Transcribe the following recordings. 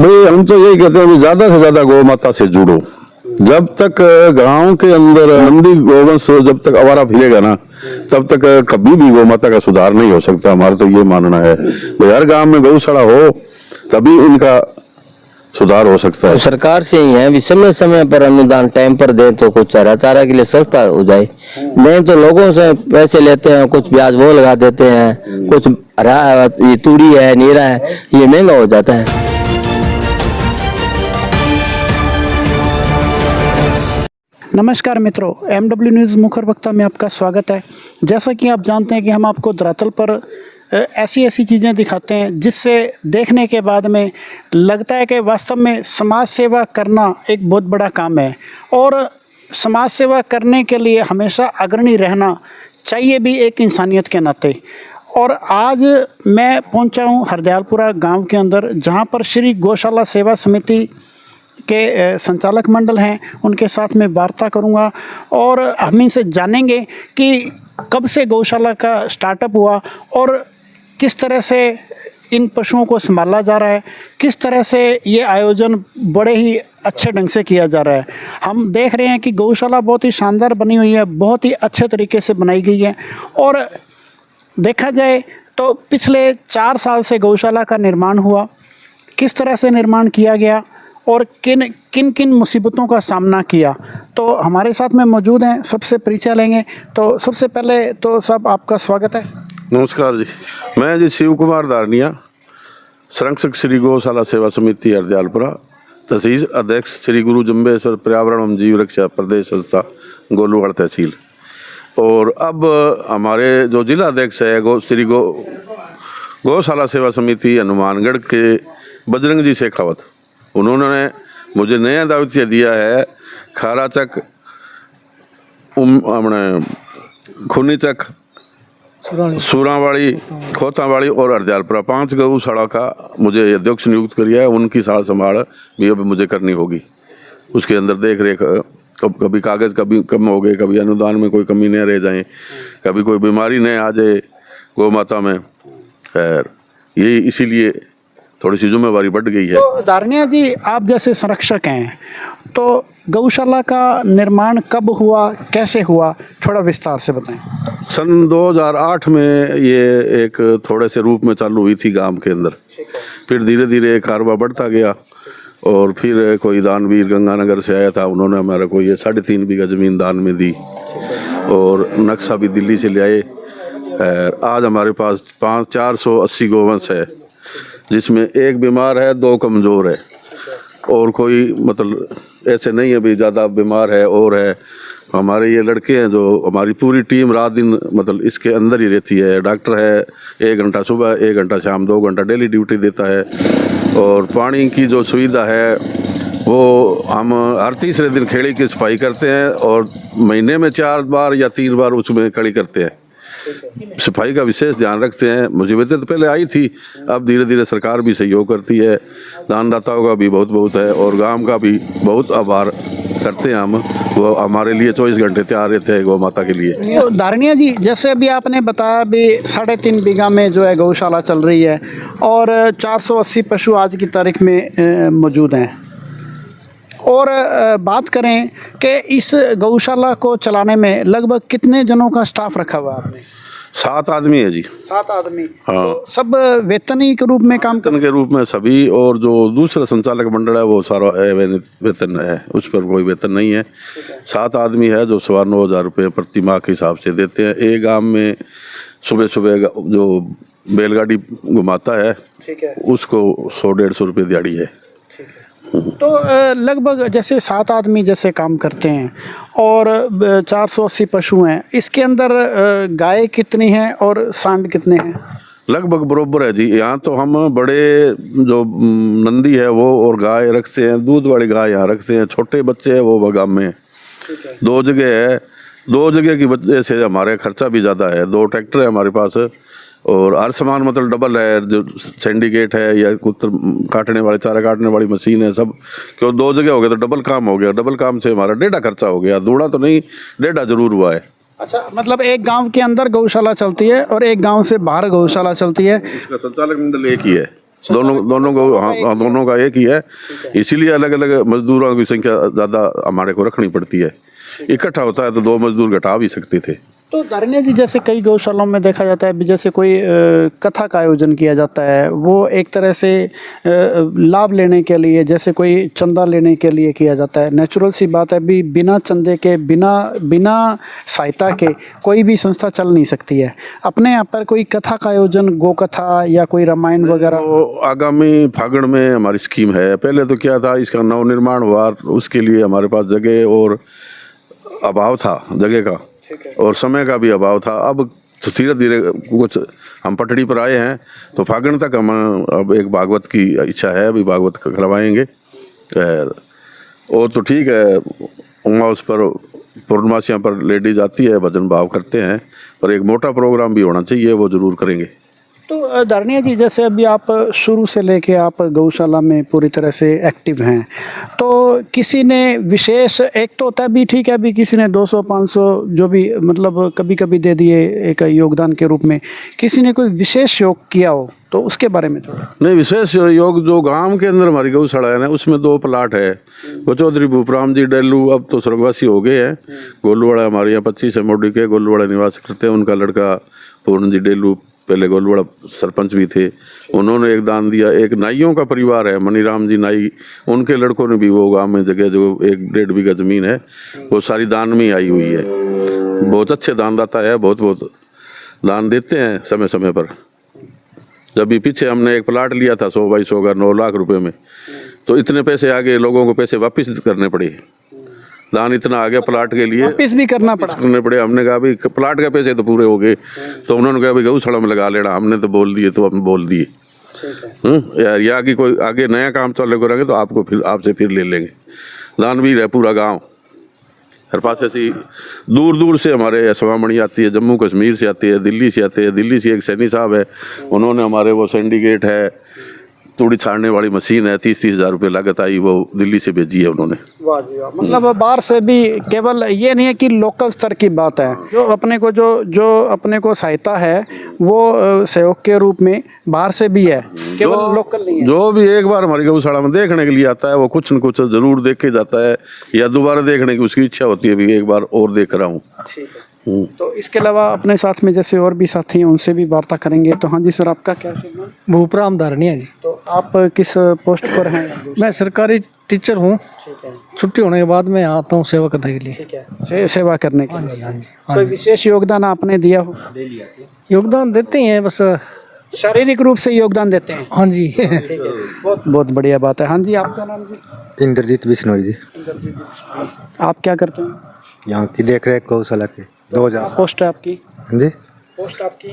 भाई हम तो यही कहते हैं कि ज्यादा से ज्यादा गौ माता से जुड़ो। जब तक गांव के अंदर अंधी गोवंश जब तक आवारा फिरेगा ना, तब तक कभी भी गौ माता का सुधार नहीं हो सकता। हमारा तो ये मानना है भाई हर गांव में गौशाला हो तभी इनका सुधार हो सकता है। सरकार से ही है भी समय समय पर अनुदान टाइम पर दे तो कुछ चारा के लिए सस्ता हो जाए, नहीं तो लोगों से पैसे लेते हैं, कुछ ब्याज वो लगा देते हैं, कुछ ये तूड़ी है नीरा है, ये महंगा हो जाता है। नमस्कार मित्रों, MW न्यूज़ मुखर वक्ता में आपका स्वागत है। जैसा कि आप जानते हैं कि हम आपको धरातल पर ऐसी चीज़ें दिखाते हैं जिससे देखने के बाद में लगता है कि वास्तव में समाज सेवा करना एक बहुत बड़ा काम है और समाज सेवा करने के लिए हमेशा अग्रणी रहना चाहिए भी एक इंसानियत के नाते। और आज मैं पहुंचा हूं हरदयालपुरा गांव के अंदर, जहां पर श्री गौशाला सेवा समिति के संचालक मंडल हैं, उनके साथ में वार्ता करूंगा और हम इनसे जानेंगे कि कब से गौशाला का स्टार्टअप हुआ और किस तरह से इन पशुओं को संभाला जा रहा है, किस तरह से ये आयोजन बड़े ही अच्छे ढंग से किया जा रहा है। हम देख रहे हैं कि गौशाला बहुत ही शानदार बनी हुई है, बहुत ही अच्छे तरीके से बनाई गई है। और देखा जाए तो पिछले 4 साल से गौशाला का निर्माण हुआ, किस तरह से निर्माण किया गया और किन किन मुसीबतों का सामना किया, तो हमारे साथ में मौजूद हैं। सबसे परिचय लेंगे। तो सबसे पहले तो सब आपका स्वागत है। नमस्कार जी, मैं जी शिव कुमार दारनिया, संरक्षक श्री गौशाला सेवा समिति हरदयालपुरा, तहसील अध्यक्ष श्री गुरु जम्बेश्वर पर्यावरण एवं जीव रक्षा प्रदेश संस्था गोलूगढ़ तहसील। और अब हमारे जो जिला अध्यक्ष है गौशाला सेवा समिति हनुमानगढ़ के बजरंग जी शेखावत, उन्होंने मुझे नया दावतिया दिया है खाराचक, अपने खुनीचक, सूरावाड़ी, खोतावाड़ी और हरदयालपुरा 5 गौशाला का मुझे अध्यक्ष नियुक्त किया है। उनकी साथ संभाल भी अब मुझे करनी होगी। उसके अंदर देख रेख, कभी कागज़ कभी कम हो गए, कभी अनुदान में कोई कमी नहीं रह जाए, कभी कोई बीमारी नहीं आ जाए गौ माता में। खैर यही इसीलिए थोड़ी सी जिम्मेवारी बढ़ गई है। तो दारनिया जी, आप जैसे संरक्षक हैं, तो गौशाला का निर्माण कब हुआ, कैसे हुआ, थोड़ा विस्तार से बताएं। सन 2008 में ये एक थोड़े से रूप में चालू हुई थी गांव के अंदर, फिर धीरे धीरे कारोबार बढ़ता गया और फिर कोई दानवीर गंगानगर से आया था, उन्होंने हमारे को ये 3.5 बीघा ज़मीन दान में दी और नक्शा भी दिल्ली से ले आए। आज हमारे पास 480 गौवंश है, जिसमें 1 बीमार है, 2 कमज़ोर है और कोई मतलब ऐसे नहीं है भी ज़्यादा बीमार है और है। हमारे ये लड़के हैं जो हमारी पूरी टीम रात दिन मतलब इसके अंदर ही रहती है। डॉक्टर है, 1 घंटा सुबह 1 घंटा शाम, 2 घंटा डेली ड्यूटी देता है। और पानी की जो सुविधा है वो हम हर तीसरे दिन खेड़ी की सफाई करते हैं और महीने में 4 बार या 3 बार उसमें कड़ी करते हैं। सफाई का विशेष ध्यान रखते हैं। मुसीबतें तो पहले आई थी, अब धीरे धीरे सरकार भी सहयोग करती है, दानदाताओं का भी बहुत है और गांव का भी बहुत आभार करते हैं हम। वो हमारे लिए 24 घंटे तैयार रहते हैं गौ माता के लिए। तो दारनिया जी, जैसे अभी आपने बताया भी 3.5 बीघा में जो है गौशाला चल रही है और 480 पशु आज की तारीख में मौजूद हैं। और बात करें कि इस गौशाला को चलाने में लगभग कितने जनों का स्टाफ रखा हुआ आपने? 7 आदमी है जी। 7 आदमी। हाँ। तो सब वेतनी के रूप में काम वेतन के रूप में सभी, और जो दूसरा संचालक मंडल है वो सारा वेतन है, उस पर कोई वेतन नहीं है। 7 आदमी है जो 9,500 रुपये प्रति माह के हिसाब से देते हैं। एक गांव में सुबह सुबह जो बैलगाड़ी घुमाता है, ठीक है, उसको 100-150 रुपये दिहाड़ी है। तो लगभग जैसे 7 आदमी जैसे काम करते हैं और 480 पशु हैं, इसके अंदर गाय कितनी हैं और सांड कितने हैं? लगभग बरोबर है जी। यहाँ तो हम बड़े जो नंदी है वो और गाय रखते हैं, दूध वाली गाय यहाँ रखते हैं। छोटे बच्चे हैं वो गाँव में 2 जगह है। 2 जगह की वजह से हमारे खर्चा भी ज़्यादा है। 2 ट्रैक्टर है हमारे पास और हर सामान मतलब डबल है, जो सिंडिकेट है या कुत्र काटने वाली, चारा काटने वाली मशीन है, सब क्यों 2 जगह हो गया तो डबल काम हो गया। डबल काम से हमारा 1.5 खर्चा हो गया, दूढ़ा तो नहीं 1.5 जरूर हुआ है। अच्छा, मतलब एक गांव के अंदर गौशाला चलती है और एक गांव से बाहर गौशाला चलती है। इसका संचालक मंडल एक ही है। दोनों को, हाँ दोनों का एक ही है। इसीलिए अलग अलग मजदूरों की संख्या ज़्यादा हमारे को रखनी पड़ती है। इकट्ठा होता है तो 2 मजदूर घटा भी सकते थे। तो धरण्या जी, जैसे कई गौशालाओं में देखा जाता है, जैसे कोई कथा का आयोजन किया जाता है, वो एक तरह से लाभ लेने के लिए, जैसे कोई चंदा लेने के लिए किया जाता है। नेचुरल सी बात है, भी बिना चंदे के, बिना सहायता के कोई भी संस्था चल नहीं सकती है। अपने यहाँ पर कोई कथा का आयोजन, गो कथा या कोई रामायण वगैरह? तो आगामी फागण में हमारी स्कीम है। पहले तो क्या था, इसका नवनिर्माण हुआ, उसके लिए हमारे पास जगह और अभाव था, जगह का और समय का भी अभाव था। अब धीरे धीरे कुछ हम पटड़ी पर आए हैं, तो फागण तक हम अब एक भागवत की इच्छा है, अभी भागवत करवाएंगे। और तो ठीक है, उस पर पूर्णमासियाँ पर लेडीज आती है, भजन भाव करते हैं, पर एक मोटा प्रोग्राम भी होना चाहिए, वो जरूर करेंगे। तो धरण्या जी, जैसे अभी आप शुरू से लेके आप गौशाला में पूरी तरह से एक्टिव हैं, तो किसी ने विशेष, एक तो होता है भी ठीक है, अभी किसी ने 200-500 जो भी मतलब कभी कभी दे दिए एक योगदान के रूप में, किसी ने कोई विशेष योग किया हो तो उसके बारे में थोड़ा? नहीं, विशेष योग जो गांव के अंदर हमारी गौशाला है ना, उसमें 2 प्लाट है। वो चौधरी भूपराम जी डेलू अब तो स्वर्गवासी हो गए हैं। गोलूवाड़ा हमारे यहाँ 25 है मोडी के, गोलूवाड़ा निवास करते हैं। उनका लड़का पूर्ण जी डेलू पहले गोलूवाड़ा सरपंच भी थे, उन्होंने एक दान दिया। एक नाइयों का परिवार है, मनीराम जी नाई, उनके लड़कों ने भी वो गांव में जगह जो 1-1.5 बीघा जमीन है, वो सारी दान में ही आई हुई है। बहुत अच्छे दानदाता है, बहुत दान देते हैं समय समय पर। जब भी पीछे हमने एक प्लाट लिया था 100 बाई 100 का 9 लाख रुपए में, तो इतने पैसे आगे लोगों को पैसे वापस करने पड़े। दान इतना आ गया प्लाट के लिए, वापस भी करना पड़े। हमने कहा भाई प्लाट का पैसे तो पूरे हो गए, तो उन्होंने कहा भाई गौशाला में लगा लेना। हमने तो बोल दिए, तो हम बोल दिए यार, या कि कोई आगे नया काम चालू करेंगे तो आपको फिर आपसे फिर ले लेंगे। दानवीर है पूरा गांव, हर पास ऐसी दूर दूर से हमारे सवामणि आती है, जम्मू कश्मीर से आती है, दिल्ली से आते हैं। दिल्ली से एक सैनी साहब है, उन्होंने हमारे वो सिंडिकेट है, तूड़ी छाड़ने वाली मशीन है, 30-30 हज़ार रुपये लागत आई, वो दिल्ली से भेजी है उन्होंने। वाह जी वाह। मतलब बाहर से भी, केवल ये नहीं है कि लोकल स्तर की बात है, जो अपने को जो अपने को सहायता है वो सहयोग के रूप में बाहर से भी है, केवल लोकल नहीं है। जो भी एक बार हमारी गौशाला में देखने के लिए आता है, वो कुछ न कुछ जरूर देख के जाता है, या दोबारा देखने की उसकी इच्छा होती है भी एक बार और देख रहा हूँ। ठीक है। तो इसके अलावा अपने साथ में जैसे और भी साथी हैं, उनसे भी वार्ता करेंगे। तो हाँ जी सर, आपका क्या शुभ नाम? भूपराम धरण्या जी। तो आप किस पोस्ट पर हैं? मैं सरकारी टीचर हूँ। छुट्टी होने के बाद मैं आता हूँ सेवा करने के लिए। ठीक है, सेवा करने के लिए। हाँ जी। कोई विशेष योगदान आपने दिया हो? योगदान देते हैं, बस शारीरिक रूप से योगदान देते हैं? हाँ जी। बहुत बहुत बढ़िया बात है। हाँ जी, आपका नाम जी? इंद्रजीत बिश्नोई जी। आप क्या करते हैं? यहाँ की देख रेख गौशाला के 2000। पोस्ट है आपकी? हाँ जी, पोस्ट आपकी?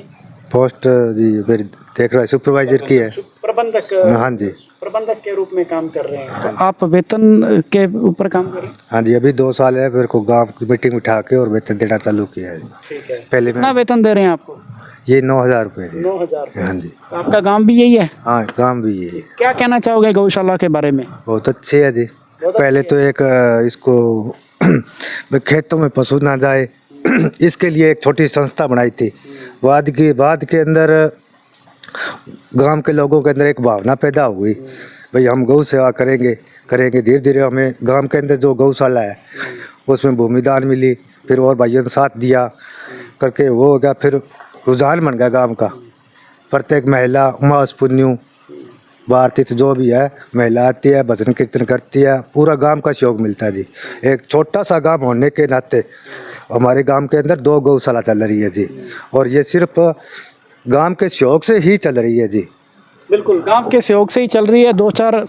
पोस्ट जी मेरी देख रहा है सुपरवाइजर की है। प्रबंधक? हाँ जी, प्रबंधक के रूप में काम कर रहे हैं। तो आप वेतन के ऊपर काम कर रहे हैं? हाँ जी, अभी 2 साल है, मेरे को गांव की मीटिंग बिठा के और वेतन देना चालू किया है। ठीक है। पहले कितना मैं वेतन दे रहे हैं आपको? ये 9000 रुपये है। 9000? हाँ जी। तो आपका काम भी यही है? हाँ, काम भी ये क्या कहना चाहोगे गौशाला के बारे में? बहुत अच्छे है जी। पहले तो एक इसको खेतों में पशु ना जाए इसके लिए एक छोटी संस्था बनाई थी। बाद के अंदर गांव के लोगों के अंदर एक भावना पैदा हुई, भाई हम गौ सेवा करेंगे। धीरे धीरे हमें गांव के अंदर जो गौशाला है उसमें भूमिदान मिली, फिर और भाइयों ने साथ दिया करके वो हो गया, फिर रुझान बन गया गांव का। प्रत्येक महिला उमास पुण्यू भारतीय जो भी है, महिला आती है, भजन कीर्तन करती है, पूरा गांव का सहयोग मिलता है जी। एक छोटा सा गांव होने के नाते हमारे गांव के अंदर 2 गौशाला चल रही है जी, और ये सिर्फ गांव के सहयोग से ही चल रही है जी। बिल्कुल, गांव के सहयोग से ही चल रही है। 2-4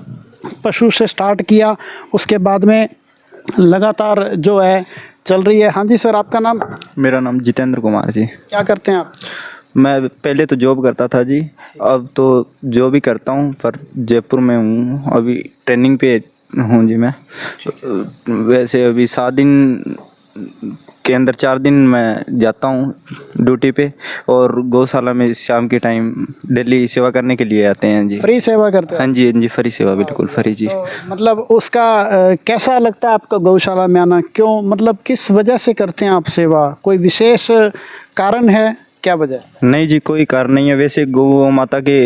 पशु से स्टार्ट किया, उसके बाद में लगातार जो है चल रही है। हाँ जी सर, आपका नाम? मेरा नाम जितेंद्र कुमार जी। क्या करते हैं आप? मैं पहले तो जॉब करता था जी, अब तो जॉब ही करता हूँ, पर जयपुर में हूँ, अभी ट्रेनिंग पे हूँ जी मैं। वैसे अभी 7 दिन के अंदर 4 दिन मैं जाता हूँ ड्यूटी पे, और गौशाला में शाम के टाइम डेली सेवा करने के लिए आते हैं जी। फ्री सेवा करते हैं? हाँ जी, हाँ जी, फ्री सेवा, बिल्कुल फ्री जी। तो मतलब उसका कैसा लगता है आपको गौशाला में आना? क्यों, मतलब किस वजह से करते हैं आप सेवा? कोई विशेष कारण है, क्या वजह? नहीं जी, कोई कारण नहीं है। वैसे गौ माता के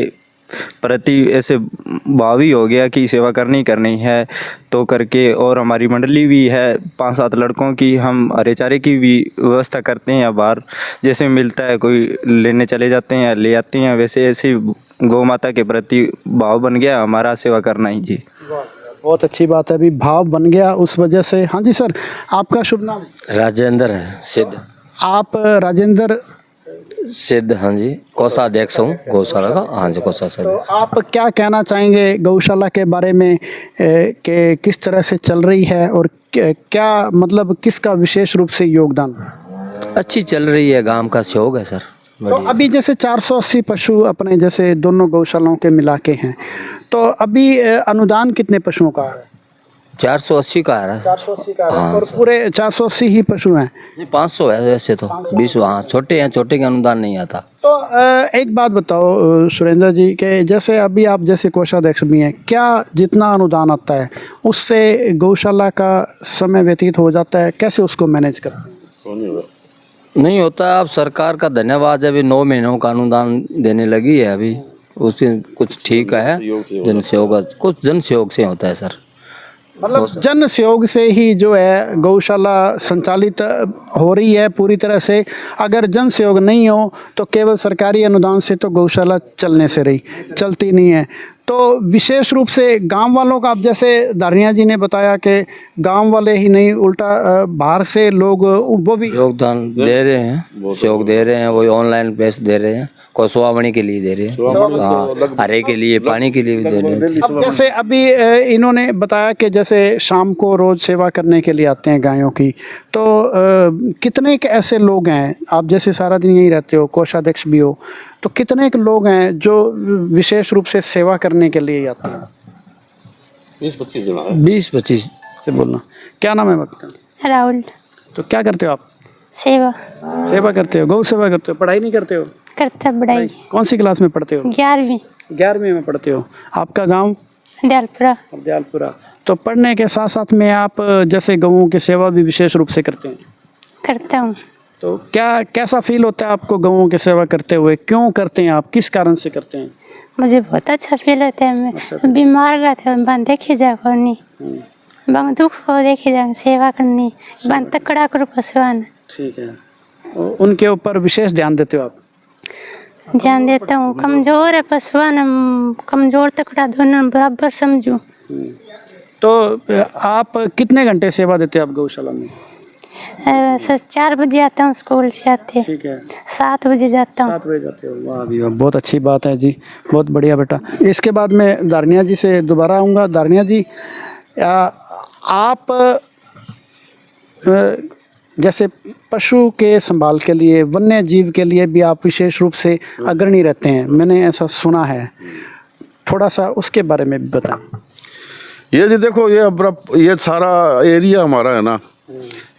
प्रति ऐसे भाव ही हो गया कि सेवा करनी करनी है तो करके। और हमारी मंडली भी है 5-7 लड़कों की, हम हरे चारे की भी व्यवस्था करते हैं या बाहर जैसे मिलता है कोई लेने चले जाते हैं या ले आते हैं। वैसे ऐसे गौ माता के प्रति भाव बन गया हमारा सेवा करना ही जी। बहुत अच्छी बात है, अभी भाव बन गया उस वजह से। हाँ जी सर, आपका शुभ नाम? राजेंद्र है सिद्ध। आप राजेंद्र सिद्ध, हाँ जी, कोषाध्यक्ष हूँ गौशाला का। हाँ जी, कोषाध्यक्ष। तो आप क्या कहना चाहेंगे गौशाला के बारे में कि किस तरह से चल रही है और क्या मतलब किसका विशेष रूप से योगदान? अच्छी चल रही है, गांव का सहयोग है सर। तो अभी जैसे 480 पशु अपने जैसे दोनों गौशालाओं के मिला के हैं, तो अभी अनुदान कितने पशुओं का है? 480 का आ रहा है। 480 का है और पूरे 480 ही पशु हैं? नहीं, 500 है वैसे तो। 20, हाँ, छोटे हैं, छोटे का अनुदान नहीं आता। तो एक बात बताओ सुरेंद्र जी के जैसे अभी आप जैसे कोषाध्यक्ष भी हैं, क्या जितना अनुदान आता है उससे गौशाला का समय व्यतीत हो जाता है, कैसे उसको मैनेज करते हैं? नहीं होता। अब सरकार का धन्यवाद है, अभी 9 महीनों का अनुदान देने लगी है अभी, उससे कुछ ठीक है। जन सहयोग, कुछ जन सहयोग से होता है सर। मतलब जन सहयोग से ही जो है गौशाला संचालित हो रही है पूरी तरह से। अगर जन सहयोग नहीं हो तो केवल सरकारी अनुदान से तो गौशाला चलने से रही चलती नहीं है। तो विशेष रूप से गांव वालों का, अब जैसे दारिया जी ने बताया कि गांव वाले ही नहीं उल्टा बाहर से लोग वो भी योगदान दे रहे हैं, सहयोग दे रहे हैं। वही ऑनलाइन पैसे दे रहे हैं, कोई सुहावनी के लिए दे रहे हैं, हाँ, हरे के लिए, पानी के लिए भी दे रहे हैं। अब जैसे अभी इन्होंने बताया कि जैसे शाम को रोज सेवा करने के लिए आते हैं गायों की, तो कितने के ऐसे लोग हैं, आप जैसे सारा दिन यही रहते हो, कोषाध्यक्ष भी हो, तो कितने के लोग हैं जो विशेष रूप से सेवा करने के लिए आते हैं? 20-25 से बोलना। क्या नाम है आपका? राहुल। तो क्या करते हो आप? सेवा सेवा करते हो, गौ सेवा करते हो, पढ़ाई नहीं करते हो? करता बढ़ाई। कौन सी क्लास में पढ़ते हो? 11वीं। 11वीं में पढ़ते हो। आपका गांव? दयालपुरा। दयालपुरा। तो पढ़ने के साथ साथ में आप जैसे गऊं की सेवा भी विशेष रूप से करते हैं? करता हूँ। तो कैसा फील होता है आपको गऊं की सेवा करते हुए? क्यों करते हैं आप, किस कारण से करते हैं? मुझे बहुत अच्छा फील होता है। मैं बीमार गया था, बन देखे जा करनी, बंग दुख को देखे जा सेवा करनी, बन तकड़ा करो पशुआन। ठीक है, उनके ऊपर विशेष ध्यान देते हो आप? ध्यान देता हूँ। कमजोर है पशुआन, कमजोर तकड़ा दोनों बराबर समझूं। तो आप कितने घंटे सेवा देते हो आप गौशाला में? 4 बजे आता हूँ स्कूल से आते। ठीक है। 7 बजे जाता हूँ। 7 बजे जाते हो? वाह भी वाह, बहुत अच्छी बात है जी, बहुत बढ़िया बेटा। इसके बाद मैं दारिया जी से दोबारा आऊँगा। दारिया जी, आप जैसे पशु के संभाल के लिए, वन्य जीव के लिए भी आप विशेष रूप से अग्रणी रहते हैं, मैंने ऐसा सुना है, थोड़ा सा उसके बारे में भी बताएं। ये जी देखो, ये सारा एरिया हमारा है ना,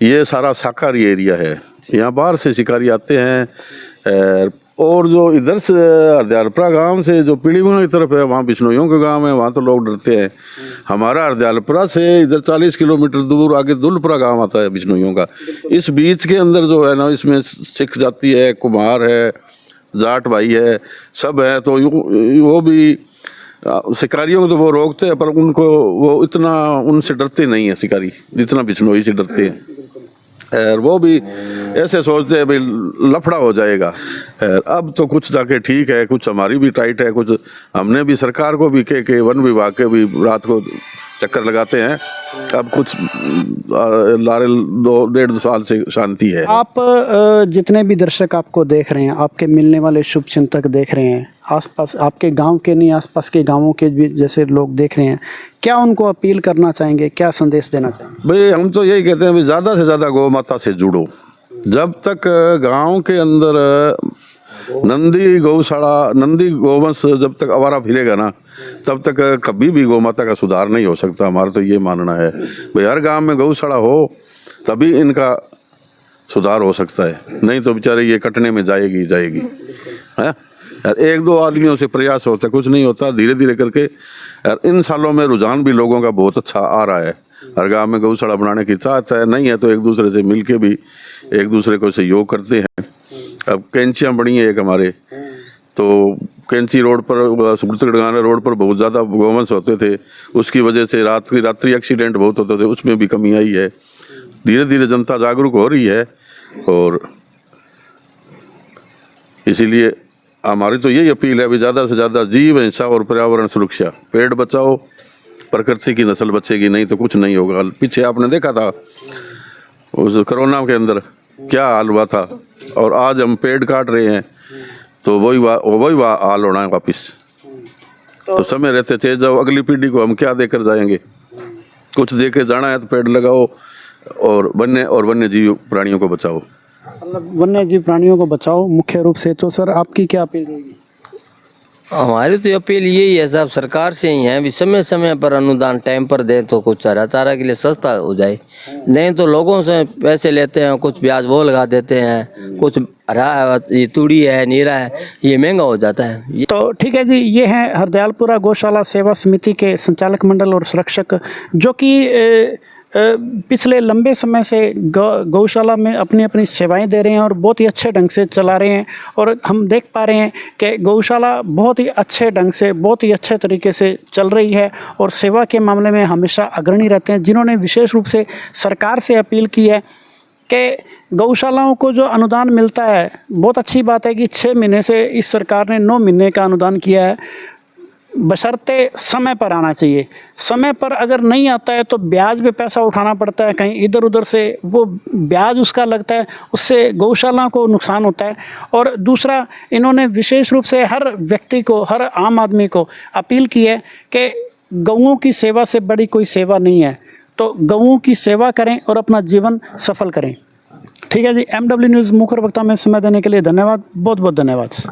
ये सारा शाकाहारी एरिया है। यहाँ बाहर से शिकारी आते हैं, और जो इधर से हरदयालपुरा गांव से जो पीढ़ीमुना की तरफ है, वहाँ बिश्नोइयों के गांव है, वहाँ तो लोग डरते हैं। हमारा हरदयालपुरा से इधर 40 किलोमीटर दूर आगे दुलपुरा गांव आता है बिश्नोइयों का। इस बीच के अंदर जो है ना, इसमें सिख जाति है, कुम्हार है, जाट भाई है, सब है। तो वो भी शिकारियों को तो वो रोकते हैं, पर उनको वो इतना उनसे डरते नहीं है शिकारी जितना बिश्नोई से डरते हैं। और वो भी ऐसे सोचते हैं भाई लफड़ा हो जाएगा। अब तो कुछ जाके ठीक है, कुछ हमारी भी टाइट है, कुछ हमने भी सरकार को भी के वन विभाग के भी रात को चक्कर लगाते हैं। अब कुछ लारे 2-1.5 साल से शांति है। आप जितने भी दर्शक आपको देख रहे हैं, आपके मिलने वाले शुभ चिंतक देख रहे हैं, आसपास आपके गांव के नहीं आसपास के गांवों के भी जैसे लोग देख रहे हैं, क्या उनको अपील करना चाहेंगे, क्या संदेश देना चाहेंगे? भाई हम तो यही कहते हैं, ज़्यादा से ज़्यादा गौ माता से जुड़ो। जब तक गांव के अंदर नंदी गौशाला, नंदी गोवंश जब तक आवारा फिरेगा ना, तब तक कभी भी गौ माता का सुधार नहीं हो सकता। हमारा तो ये मानना है भाई हर गांव में गौशाला हो तभी इनका सुधार हो सकता है, नहीं तो बेचारे ये कटने में जाएगी है। 1-2 आदमियों से प्रयास होता है, कुछ नहीं होता, धीरे धीरे करके। और इन सालों में रुझान भी लोगों का बहुत अच्छा आ रहा है, हर गांव में गौशाला बनाने की चाहत है। नहीं है तो एक दूसरे से मिल के भी एक दूसरे को सहयोग करते हैं। अब कैंचियाँ बड़ी हैं एक हमारे, तो कैंची रोड पर, सुरसगढ़ रोड पर बहुत ज़्यादा गोवंश होते थे, उसकी वजह से रात्रि एक्सीडेंट बहुत होते थे, उसमें भी कमी आई है। धीरे धीरे जनता जागरूक हो रही है और इसीलिए हमारी तो यही अपील है, अभी ज़्यादा से ज़्यादा जीव हिंसा और पर्यावरण सुरक्षा, पेड़ बचाओ, प्रकृति की नस्ल बचेगी, नहीं तो कुछ नहीं होगा। पीछे आपने देखा था उस कोरोना के अंदर क्या हाल हुआ था, और आज हम पेड़ काट रहे हैं तो वही हाल होना है वापिस। तो समय रहते चले जाओ, अगली पीढ़ी को हम क्या देकर जाएंगे? कुछ दे के जाना है तो पेड़ लगाओ और वन्य जीव प्राणियों को बचाओ। मतलब वन्य जीव प्राणियों को बचाओ मुख्य रूप से। तो सर आपकी क्या अपील रहेगी? हमारी तो अपील यही है साहब, सरकार से ही है, भी समय समय पर अनुदान टाइम पर दे तो कुछ चारा के लिए सस्ता हो जाए। नहीं तो लोगों से पैसे लेते हैं, कुछ ब्याज वो लगा देते हैं, कुछ ये तूड़ी है, नीरा है, ये महंगा हो जाता है। तो ठीक है जी, ये हैं हरदयालपुरा गौशाला सेवा समिति के संचालक मंडल और संरक्षक, जो कि पिछले लंबे समय से गौशाला में अपनी अपनी सेवाएं दे रहे हैं और बहुत ही अच्छे ढंग से चला रहे हैं। और हम देख पा रहे हैं कि गौशाला बहुत ही अच्छे ढंग से, बहुत ही अच्छे तरीके से चल रही है और सेवा के मामले में हमेशा अग्रणी रहते हैं। जिन्होंने विशेष रूप से सरकार से अपील की है कि गौशालाओं को जो अनुदान मिलता है, बहुत अच्छी बात है कि 6 महीने से इस सरकार ने 9 महीने का अनुदान किया है, बशर्ते समय पर आना चाहिए। समय पर अगर नहीं आता है तो ब्याज पे पैसा उठाना पड़ता है, कहीं इधर उधर से वो ब्याज उसका लगता है, उससे गौशाला को नुकसान होता है। और दूसरा, इन्होंने विशेष रूप से हर व्यक्ति को, हर आम आदमी को अपील की है कि गौओं की सेवा से बड़ी कोई सेवा नहीं है, तो गौओं की सेवा करें और अपना जीवन सफल करें। ठीक है जी, MW न्यूज़ मुखर वक्ता में समय देने के लिए धन्यवाद, बहुत बहुत धन्यवाद।